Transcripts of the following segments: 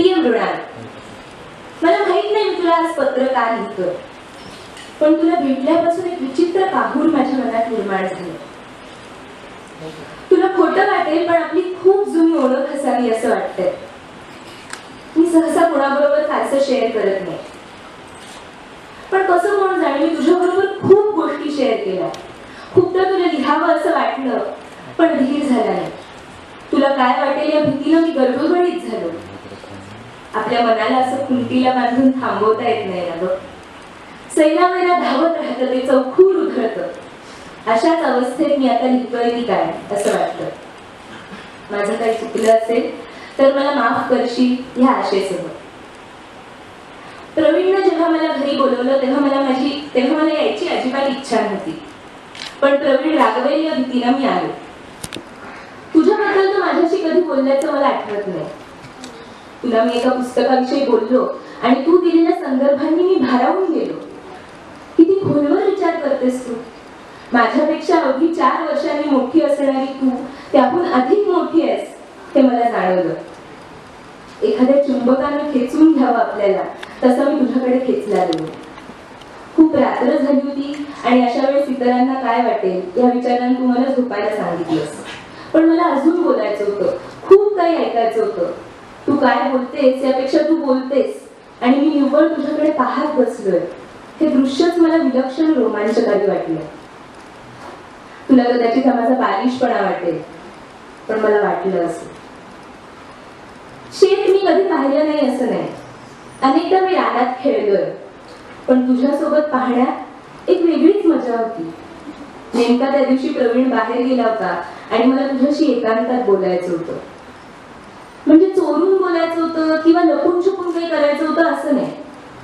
प्रिय मृणाल, मला माहित नाही मी तुला आज पत्र का लिहितोय, पण तुला भेटल्यापासून एक विचित्र काहूर माझ्या मनात निर्माण झालं. तुला खोटं वाटेल पण आपली खूप जुनी ओळख असावी असं वाटतंय. मी सहसा कोणाबरोबर फारसं शेअर करत नाही, पण कसं कोण जाणे मी तुझ्याबरोबर खूप गोष्टी शेअर केल्या. खूपदा तुला लिहावं असं वाटलं पण धीर झाला नाही. तुला काय वाटेल या भीतीनं मी गर्भगणित झालो. आपल्या मनाला असं खुंटीला बांधून थांबवता येत नाही ना बघ. सैरावैरा धावत राहतं, ते चौखूर उधळतं. अशाच अवस्थेत मी आता लिहितोय की काय असं वाटतं. माझं काही चुकलं असेल तर मला माफ करशील ह्या आशेसह. प्रवीणनं जेव्हा मला घरी बोलवलं तेव्हा मला यायची अजिबात इच्छा नव्हती, पण प्रवीण रागवेल या भीतीनं मी आलो. तुझ्याबद्दल तर माझ्याशी कधी बोलल्याचं मला आठवत नाही. तुला मी एका पुस्तकाविषयी बोललो आणि तू दिलेल्या संदर्भांनी मी भारावून गेलो. किती खोलवर विचार करतेस तू. माझ्यापेक्षा अवघी 4 वर्षांनी मोठी असणारी तू त्याहून अधिक मोठी आहेस हे मला जाणवलं. एखाद्या चुंबकानं खेचून घ्यावं आपल्याला तसा मी तुझ्याकडे खेचला गेलो. खूप रात्र झाली होती आणि अशा वेळेस इतरांना काय वाटेल या विचारानं तू मला झोपायला सांगितलंस. पण मला अजून बोलायचं होतं, खूप काही ऐकायचं होतं. तू काय बोलतेस यापेक्षा तू बोलतेस आणि मी निव्वळ तुझ्याकडे पाहत बसलोय. हे दृश्यच मला विलक्षण रोमांचकारी वाटलं. तुला कदाचित हा माझा बालिशपणा वाटेल, पण मला वाटलं असं. शेत मी कधी पाहिलं नाही असं नाही. अनेकदा मी रानात खेळलोय, पण तुझ्यासोबत पाहण्यात एक वेगळीच मजा होती. नेमका त्या दिवशी प्रवीण बाहेर गेला होता आणि मला तुझ्याशी एकांतात बोलायचं होतं. म्हणजे चोरून बोलायचं होतं किंवा लपून छपून काही करायचं होतं असं नाही.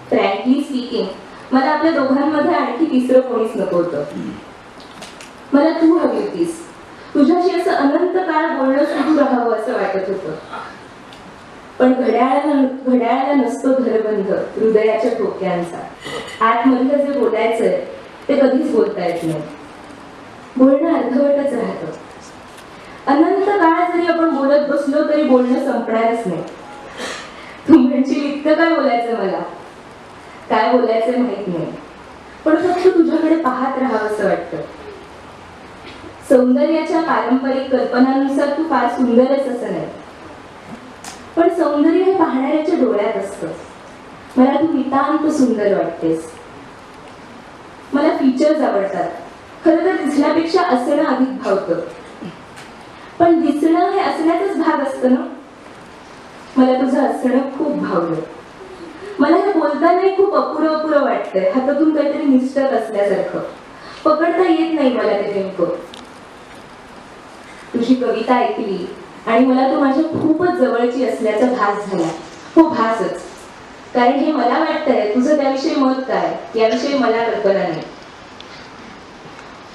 फ्रँकली स्पीकिंग, मला आपल्या दोघांमध्ये आणखी तिसरं कोणीच नको होतं. मला तू हवी होतीस. तुझ्याशी असं अनंत काळ बोलणं सुरू राहावं असं वाटत होतं. पण घड्याळाला नसतो धरबंध हृदयाच्या ठोक्यांचा. आतमधलं जे बोलायचंय ते कधीच बोलता येत नाही. बोलणं अर्धवटच राहतं. अनंत काळ जरी आपण बोलत बसलो तरी बोलणं संपणारच नाही. तू म्हणशील इतकं काय बोलायचं मला. काय बोलायचं माहित नाही, पण फक्त तुझ्याकडे पाहत राहावं असं वाटतं. सौंदर्याच्या पारंपरिक कल्पनांनुसार तू फार सुंदरच असं नाही, पण सौंदर्य हे पाहणाऱ्याच्या डोळ्यात असतं. मला तू नितांत सुंदर वाटतेस. मला फीचर्स आवडतात. खरं तर दिसण्यापेक्षा असणं अधिक भावतं, पण दिसणं हे असण्याचाच भाग असतं ना. मला तुझं असणं खूप भावलं. मला हे बोलताना खूप अपुरं वाटतंय. हातातून काहीतरी निष्ठत असल्यासारखं. पकडता येत नाही मला ते नेमकं. तुझी कविता ऐकली आणि मला तू माझ्या खूपच जवळची असल्याचा भास झाला. हो, भासच. कारण हे मला वाटतंय, तुझं त्याविषयी मत काय याविषयी मला कल्पना नाही.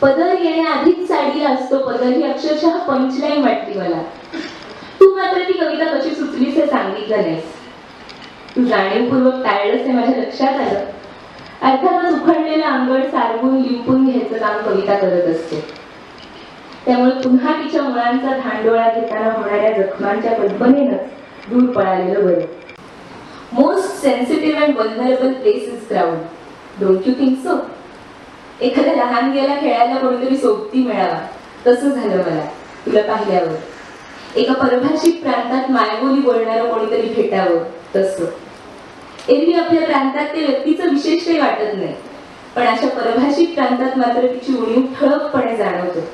पदर येण्याआधीच साडीला असतो पदर ही अक्षरशः पंचलाईन वाटली मला. तू मात्र ती कविता कशी सुचलीस हे सांगितलं नाहीस. तू जाणीवपूर्वक टाळलंस हे माझ्या लक्षात आलं. अर्थातच उखडलेलं अंगण सारवून लिंपून घ्यायचं काम कविता करत असते. त्यामुळे पुन्हा तिच्या मुळांचा धांडोळा घेताना होणाऱ्या जखमांच्या कल्पनेनंच दूर पळालेलं बरं. Most sensitive and vulnerable place is crowd. Don't you think so? एखाद्या लहानग्याला खेळायला कोणीतरी सोबती मिळावा तसं झालं मला तुला पाहिल्यावर. एका परभाषिक प्रांतात मायबोली बोलणारं कोणीतरी भेटावं तसं. एरवी आपल्या प्रांतात ते व्यक्तीचं विशेष काही वाटत नाही, पण अशा परभाषिक प्रांतात मात्र तिची उणीव ठळकपणे जाणवते.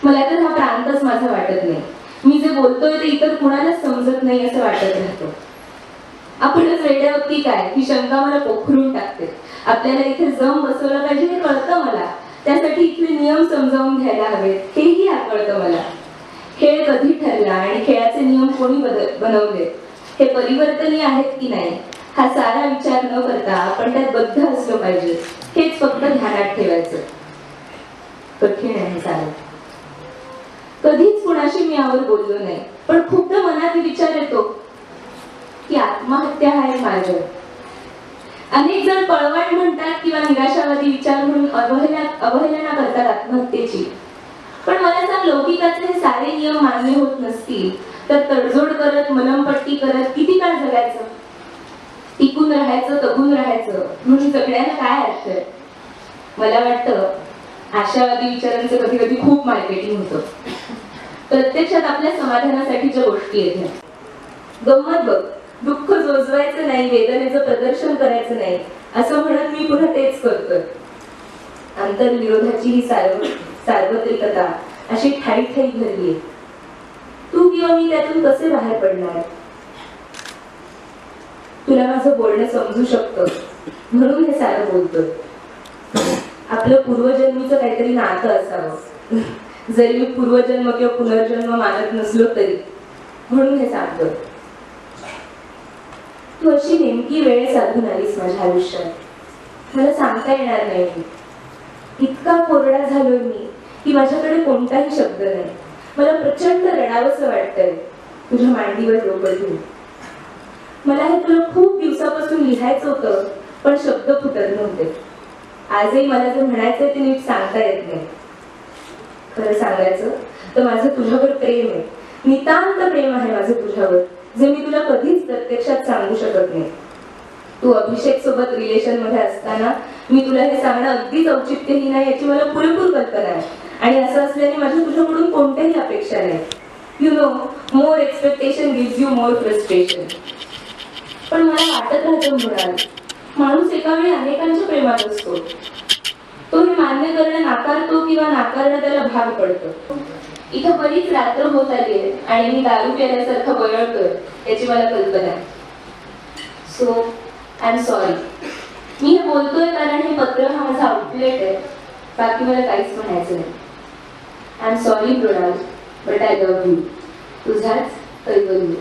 मला तर हा प्रांतच माझा वाटत नाही. मी जे बोलतोय ते इतर कुणालाच समजत नाही असं वाटत राहतं. आपणच वेड्या आहोत की काय ही शंका मला पोखरून टाकते. आपल्याला इथे जम बसवलं पाहिजे हे कळतं मला. त्यासाठी इथले नियम समजावून घ्यायला हवेत हेही कळतं मला. खेळ कधी ठरला आणि खेळाचे नियम कोणी बनवले, हे परिवर्तनीय आहेत की नाही हा सारा विचार न करता आपण त्यात बद्ध असलो पाहिजे हेच फक्त ध्यानात ठेवायचं. कठीण आहे सारं. कधीच कुणाशी मी यावर बोललो नाही, पण खूपदा मनात विचार येतो की आत्महत्या हा एक मार्ग. अनेक जण पळवाट म्हणतात किंवा निराशावादी विचार म्हणून अवहेलना करतात आत्महत्येची. पण मला सांग, लौकिकाचे हे सारे नियम मान्य होत नसतील तर तडजोड करत मलमपट्टी करत किती काळ करायचं? टिकून राहायचं, तगून राहायचं म्हणून जगण्याला काय अर्थ आहे? मला वाटतं आशावादी विचारांचं कधी कधी खूप मार्केटिंग होतं. प्रत्यक्षात आपल्या समाधानासाठीच्या गोष्टी आहेत. गंमत बघ, दुःख जोजवायचं नाही, वेदनेचं प्रदर्शन करायचं नाही असं म्हणत मी पुन्हा तेच करतोय. आंतरविरोधाची ही सार्वत्रिकता अशी ठाई ठाई भरली आहे. तू किंवा मी त्यातून कसे बाहेर पडणार? तुला माझं बोलणं समजू शकतं म्हणून हे सारं बोलतोय. आपलं पूर्वजन्मीचं काहीतरी नातं असावं, जरी मी पूर्वजन्म किंवा पुनर्जन्म मानत नसलो तरी, म्हणून हे सांगतोय. तू अशी नेमकी वेळ साधून आलीस माझ्या आयुष्यात, मला सांगता येणार नाही. इतका कोरडा झालोय मी की माझ्याकडे कोणताही शब्द नाही. मला प्रचंड रडावंसं वाटतंय तुझ्या मांडीवर डोकं ठेवून. मला हे तुला खूप दिवसापासून लिहायचं होतं, पण शब्द फुटत नव्हते. आजही मला जे म्हणायचंय ते नीट सांगता येत नाही. खरं सांगायचं तर माझं तुझ्यावर प्रेम आहे, नितांत प्रेम आहे माझं तुझ्यावर, जे मी तुला कधीच प्रत्यक्षात सांगू शकत नाही. तू अभिषेक सोबत रिलेशन मध्ये असताना मी तुला हे सांगणं अगदीच औचित्यही नाही याची मला पुरेपूर कल्पना आहे. आणि असं असल्याने माझ्या तुझ्याकडून कोणत्याही अपेक्षा नाही. You know, more expectation gives you more frustration. पण मला वाटत राहतं मृणाल, माणूस एका वेळी अनेकांच्या प्रेमात असतो. तो हे मान्य करणं नाकारतो किंवा नाकारणं त्याला भाग पडतं. इथं बरीच रात्र होत आली आहे आणि मी दारू प्यायल्यासारखं बळळतोय याची मला कल्पना आहे. So I am sorry. मी हे बोलतोय कारण हे पत्र हा माझा आउटलेट आहे, बाकी मला काहीच म्हणायचं नाही. I am sorry Mrinal, but I love you. तुझाच कैवल्य.